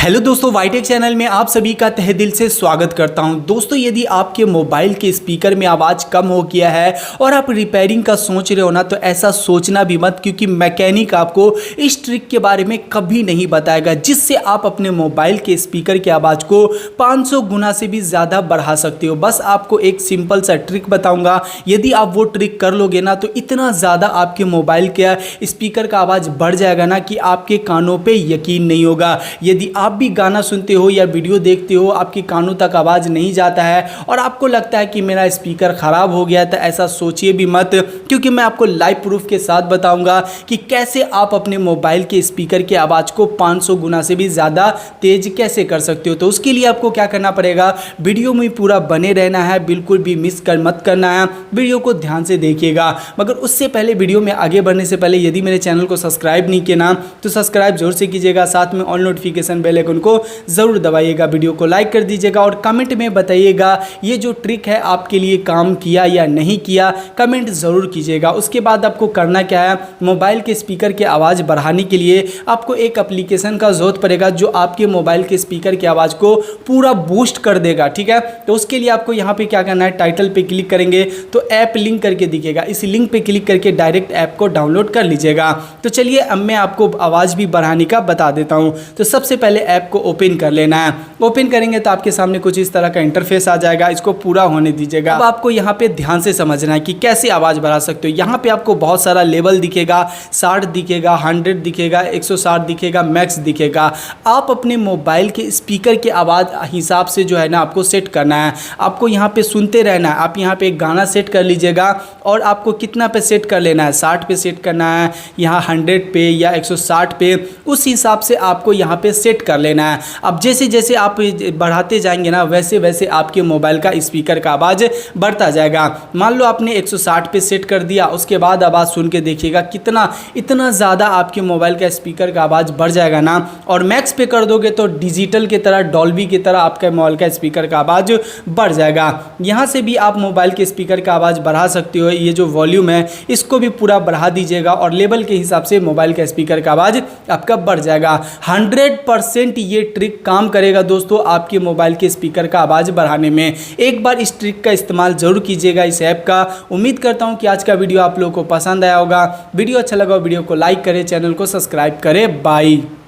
Hello दोस्तों, वाईटेक channel में आप सभी का तहे दिल से स्वागत करता हूं। दोस्तों, यदि आपके मोबाइल के स्पीकर में आवाज़ कम हो गया है और आप रिपेयरिंग का सोच रहे हो ना, तो ऐसा सोचना भी मत, क्योंकि मैकेनिक आपको इस ट्रिक के बारे में कभी नहीं बताएगा जिससे आप अपने मोबाइल के स्पीकर की आवाज़ को 500 गुना से भी ज़्यादा बढ़ा सकते हो। बस आपको एक सिंपल सा ट्रिक बताऊँगा, यदि आप वो ट्रिक कर लोगे ना, तो इतना ज़्यादा आपके मोबाइल के स्पीकर का आवाज़ बढ़ जाएगा ना कि आपके कानों पर यकीन नहीं होगा। यदि आप भी गाना सुनते हो या वीडियो देखते हो, आपके कानों तक आवाज़ नहीं जाता है और आपको लगता है कि मेरा स्पीकर ख़राब हो गया, तो ऐसा सोचिए भी मत, क्योंकि मैं आपको लाइव प्रूफ के साथ बताऊंगा कि कैसे आप अपने मोबाइल के स्पीकर की आवाज़ को 500 गुना से भी ज़्यादा तेज कैसे कर सकते हो। तो उसके लिए आपको क्या करना पड़ेगा, वीडियो में पूरा बने रहना है, बिल्कुल भी मिस कर मत करना है, वीडियो को ध्यान से देखिएगा। मगर उससे पहले, वीडियो में आगे बढ़ने से पहले, यदि मेरे चैनल को सब्सक्राइब नहीं किया ना, तो सब्सक्राइब जरूर से कीजिएगा, साथ में ऑल नोटिफिकेशन बेल आइकन को जरूर दबाइएगा, वीडियो को लाइक कर दीजिएगा और कमेंट में बताइएगा ये जो ट्रिक है आपके लिए काम किया या नहीं किया, कमेंट जरूर कीजिएगा। उसके बाद आपको करना क्या है, मोबाइल के स्पीकर की आवाज़ बढ़ाने के लिए आपको एक एप्लीकेशन का जरूरत पड़ेगा जो आपके मोबाइल के स्पीकर की आवाज़ को पूरा बूस्ट कर देगा। ठीक है, तो उसके लिए आपको यहाँ पे क्या करना है, टाइटल पे क्लिक करेंगे तो ऐप लिंक करके दिखेगा, इस लिंक पे क्लिक करके डायरेक्ट ऐप को डाउनलोड कर लीजिएगा। तो चलिए अब मैं आपको आवाज़ भी बढ़ाने का बता देता हूँ। तो सबसे पहले ऐप को ओपन कर लेना है। ओपन करेंगे तो आपके सामने कुछ इस तरह का इंटरफेस आ जाएगा, इसको पूरा होने दीजिएगा। अब आपको यहाँ पे ध्यान से समझना है कि कैसे आवाज़ बढ़ा सकते हो। यहाँ पे आपको बहुत सारा लेवल दिखेगा, 60 दिखेगा, 100 दिखेगा, 160 दिखेगा, मैक्स दिखेगा। आप अपने मोबाइल के स्पीकर की आवाज़ हिसाब से जो है ना आपको सेट करना है। आपको यहाँ पे सुनते रहना है। आप यहाँ पे एक गाना सेट कर लीजिएगा और आपको कितना पे सेट कर लेना है, 60 पे सेट करना है, यहाँ 100 पे या 160 पे, उस हिसाब से आपको यहाँ पे सेट कर लेना है। अब जैसे जैसे आप बढ़ाते जाएंगे ना, वैसे वैसे आपके मोबाइल का स्पीकर का आवाज़ बढ़ता जाएगा। मान लो आपने 160 पे सेट कर दिया, उसके बाद आवाज़ सुन के देखिएगा कितना इतना ज़्यादा आपके मोबाइल का स्पीकर का आवाज़ बढ़ जाएगा ना। और मैक्स पे कर दोगे तो डिजिटल की तरह, डॉल्बी की तरह आपके मोबाइल का स्पीकर का आवाज़ बढ़ जाएगा। यहाँ से भी आप मोबाइल के स्पीकर का आवाज़ बढ़ा सकते हो। ये जो वॉल्यूम है इसको भी पूरा बढ़ा दीजिएगा और लेवल के हिसाब से मोबाइल का स्पीकर का आवाज़ आपका बढ़ जाएगा। 100% ये ट्रिक काम करेगा दोस्तों आपके मोबाइल के स्पीकर का आवाज़ बढ़ाने में। एक बार इस ट्रिक का इस्तेमाल जरूर कीजिएगा, इस ऐप का। उम्मीद करता हूं कि आज का वीडियो आप लोगों को पसंद आया होगा। वीडियो अच्छा लगा, वीडियो को लाइक करें, चैनल को सब्सक्राइब करें। बाय।